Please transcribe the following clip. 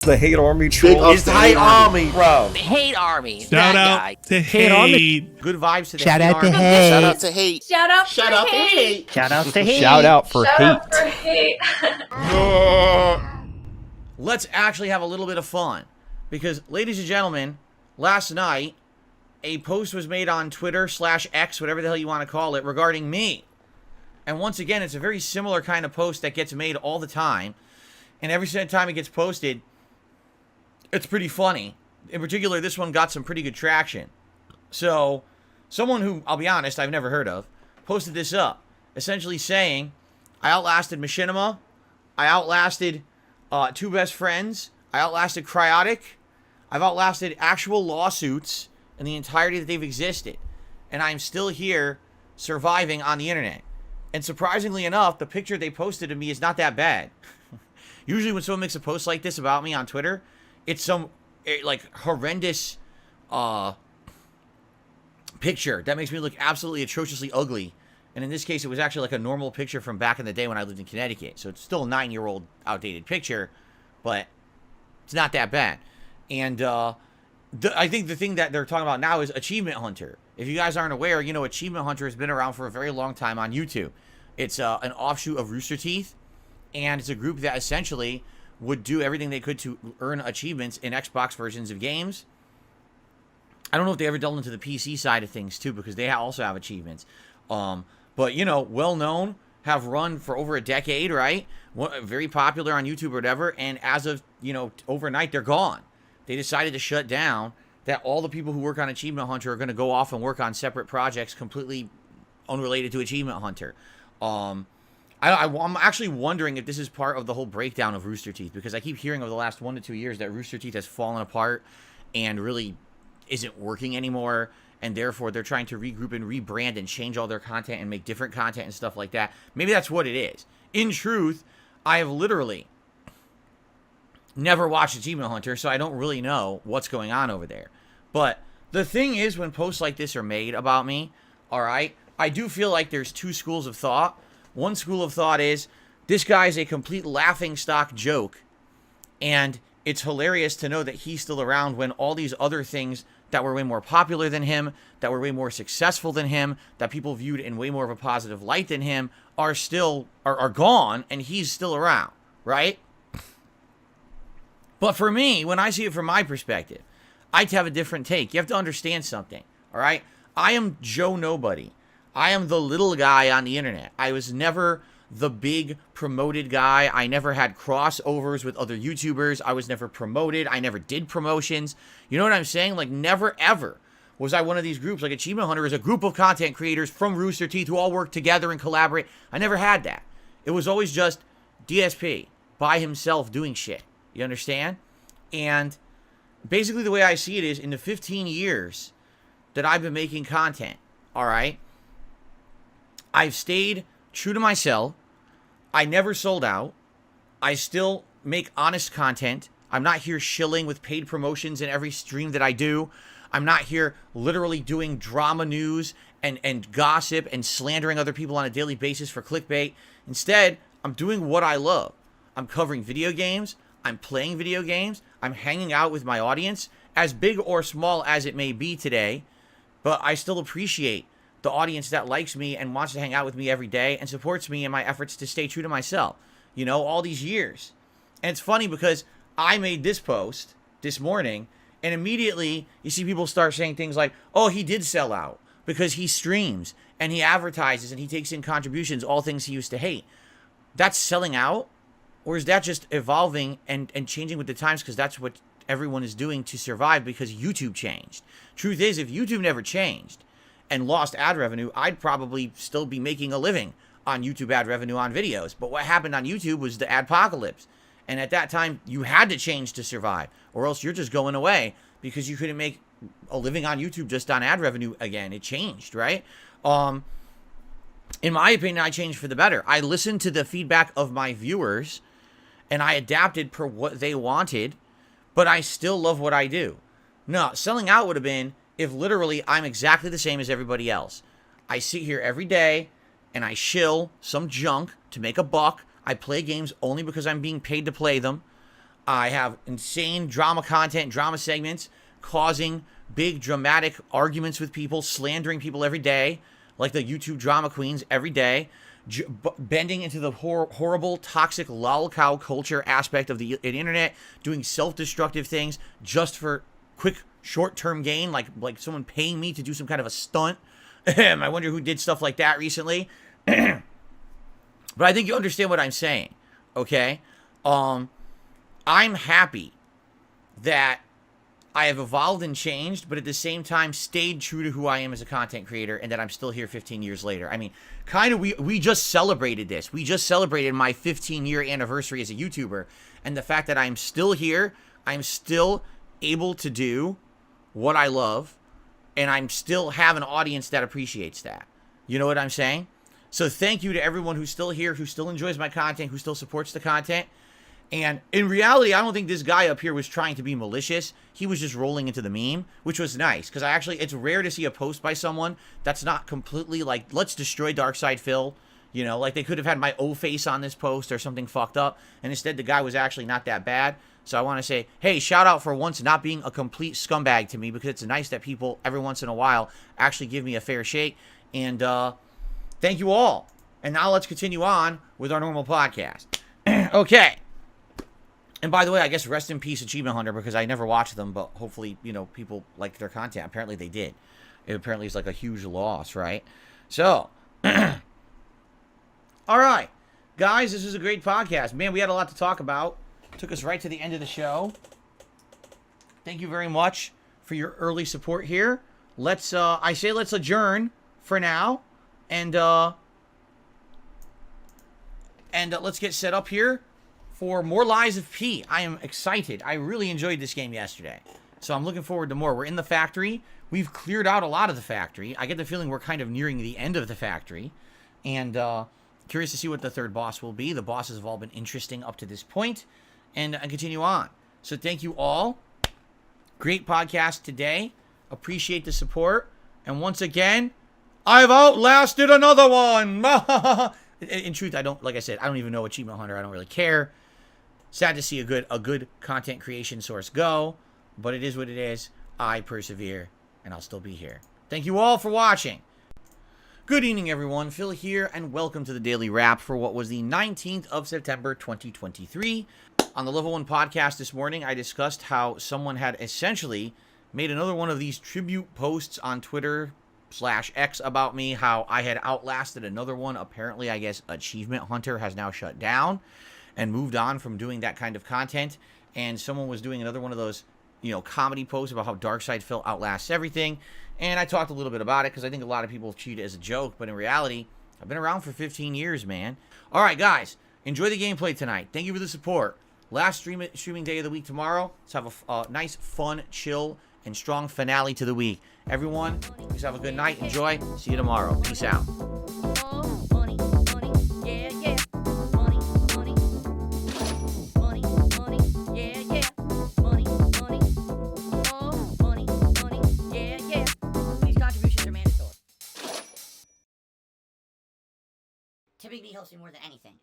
The hate army troll. It's the hate army, bro. The hate army. Shout out to hate. Good vibes to the Shout hate out to army. hate. Shout out to hate. Shout out Shout for out to hate. hate. Shout out to hate. Shout out for Shout hate. out for hate. Let's actually have a little bit of fun. Because, ladies and gentlemen, last night, a post was made on Twitter /X, whatever the hell you want to call it, regarding me. And once again, it's a very similar kind of post that gets made all the time. And every single time it gets posted, it's pretty funny. In particular, this one got some pretty good traction. So, someone who, I'll be honest, I've never heard of, posted this up. Essentially saying, I outlasted Machinima. I outlasted Two Best Friends. I outlasted Cryotic. I've outlasted actual lawsuits in the entirety that they've existed. And I'm still here surviving on the internet. And surprisingly enough, the picture they posted of me is not that bad. Usually when someone makes a post like this about me on Twitter, it's some like horrendous picture that makes me look absolutely atrociously ugly. And in this case, it was actually like a normal picture from back in the day when I lived in Connecticut. So it's still a 9-year-old outdated picture, but it's not that bad. And I think the thing that they're talking about now is Achievement Hunter. If you guys aren't aware, you know, Achievement Hunter has been around for a very long time on YouTube. It's an offshoot of Rooster Teeth, and it's a group that essentially would do everything they could to earn achievements in Xbox versions of games. I don't know if they ever delved into the PC side of things, too, because they also have achievements. But, you know, well-known, have run for over a decade, right? Very popular on YouTube or whatever, and as of, you know, overnight, they're gone. They decided to shut down, that all the people who work on Achievement Hunter are going to go off and work on separate projects completely unrelated to Achievement Hunter. I'm actually wondering if this is part of the whole breakdown of Rooster Teeth, because I keep hearing over the last 1 to 2 years that Rooster Teeth has fallen apart and really isn't working anymore, and therefore they're trying to regroup and rebrand and change all their content and make different content and stuff like that. Maybe that's what it is. In truth, I have literally never watched Achievement Hunter, so I don't really know what's going on over there. But the thing is, when posts like this are made about me, all right, I do feel like there's two schools of thought. One school of thought is, this guy is a complete laughingstock joke, and it's hilarious to know that he's still around when all these other things that were way more popular than him, that were way more successful than him, that people viewed in way more of a positive light than him, are gone, and he's still around, right? But for me, when I see it from my perspective, I have a different take. You have to understand something, all right? I am Joe Nobody. I am the little guy on the internet. I was never the big promoted guy. I never had crossovers with other YouTubers. I was never promoted. I never did promotions. You know what I'm saying? Like, never, ever was I one of these groups. Like, Achievement Hunter is a group of content creators from Rooster Teeth who all work together and collaborate. I never had that. It was always just DSP by himself doing shit. You understand? And basically the way I see it is, in the 15 years that I've been making content, all right, I've stayed true to myself. I never sold out. I still make honest content. I'm not here shilling with paid promotions in every stream that I do. I'm not here literally doing drama news and gossip and slandering other people on a daily basis for clickbait. Instead, I'm doing what I love. I'm covering video games. I'm playing video games. I'm hanging out with my audience, as big or small as it may be today. But I still appreciate the audience that likes me and wants to hang out with me every day and supports me in my efforts to stay true to myself, you know, all these years. And it's funny because I made this post this morning, and immediately you see people start saying things like, oh, he did sell out because he streams and he advertises and he takes in contributions, all things he used to hate. That's selling out? Or is that just evolving and changing with the times because that's what everyone is doing to survive because YouTube changed? Truth is, if YouTube never changed and lost ad revenue, I'd probably still be making a living on YouTube ad revenue on videos. But what happened on YouTube was the adpocalypse. And at that time, you had to change to survive, or else you're just going away because you couldn't make a living on YouTube just on ad revenue again. It changed, right? In my opinion, I changed for the better. I listened to the feedback of my viewers, and I adapted per what they wanted, but I still love what I do. No, selling out would have been if literally I'm exactly the same as everybody else. I sit here every day and I shill some junk to make a buck. I play games only because I'm being paid to play them. I have insane drama content, drama segments, causing big dramatic arguments with people, slandering people every day, like the YouTube drama queens every day, bending into the horrible, toxic lolcow culture aspect of the internet, doing self-destructive things just for quick, short-term gain, like someone paying me to do some kind of a stunt. I wonder who did stuff like that recently. But I think you understand what I'm saying, okay? I'm happy that I have evolved and changed, but at the same time stayed true to who I am as a content creator, and that I'm still here 15 years later. I mean, kind of, we just celebrated this. We just celebrated my 15-year anniversary as a YouTuber, and the fact that I'm still here, I'm still able to do what I love, and I'm still have an audience that appreciates that. You know what I'm saying? So thank you to everyone who's still here, who still enjoys my content, who still supports the content. And in reality, I don't think this guy up here was trying to be malicious. He was just rolling into the meme, which was nice. Because it's rare to see a post by someone that's not completely like, let's destroy Darkside Phil. You know, like they could have had my O-face on this post or something fucked up. And instead, the guy was actually not that bad. So I want to say, hey, shout out for once not being a complete scumbag to me. Because it's nice that people, every once in a while, actually give me a fair shake. And thank you all. And now let's continue on with our normal podcast. Okay. And by the way, I guess rest in peace Achievement Hunter, because I never watched them, but hopefully, you know, people liked their content. Apparently they did. It apparently is like a huge loss, right? So, all right. Guys, this is a great podcast. Man, we had a lot to talk about. Took us right to the end of the show. Thank you very much for your early support here. Let's adjourn for now. And let's get set up here for more Lies of P. I am excited. I really enjoyed this game yesterday. So I'm looking forward to more. We're in the factory. We've cleared out a lot of the factory. I get the feeling we're kind of nearing the end of the factory. And curious to see what the third boss will be. The bosses have all been interesting up to this point. And I continue on. So thank you all. Great podcast today. Appreciate the support. And once again, I've outlasted another one. In truth, I don't, like I said, I don't even know Achievement Hunter. I don't really care. Sad to see a good content creation source go, but it is what it is. I persevere, and I'll still be here. Thank you all for watching. Good evening, everyone. Phil here, and welcome to the Daily Wrap for what was the 19th of September, 2023. On the Level 1 podcast this morning, I discussed how someone had essentially made another one of these tribute posts on Twitter/X about me, how I had outlasted another one. Apparently, I guess Achievement Hunter has now shut down and moved on from doing that kind of content. And someone was doing another one of those, you know, comedy posts about how Darkside Phil outlasts everything. And I talked a little bit about it because I think a lot of people treat it as a joke. But in reality, I've been around for 15 years, man. All right, guys, enjoy the gameplay tonight. Thank you for the support. Last streaming day of the week tomorrow. Let's have a nice, fun, chill, and strong finale to the week. Everyone, please have a good night. Enjoy. See you tomorrow. Peace out. Typically helps me more than anything.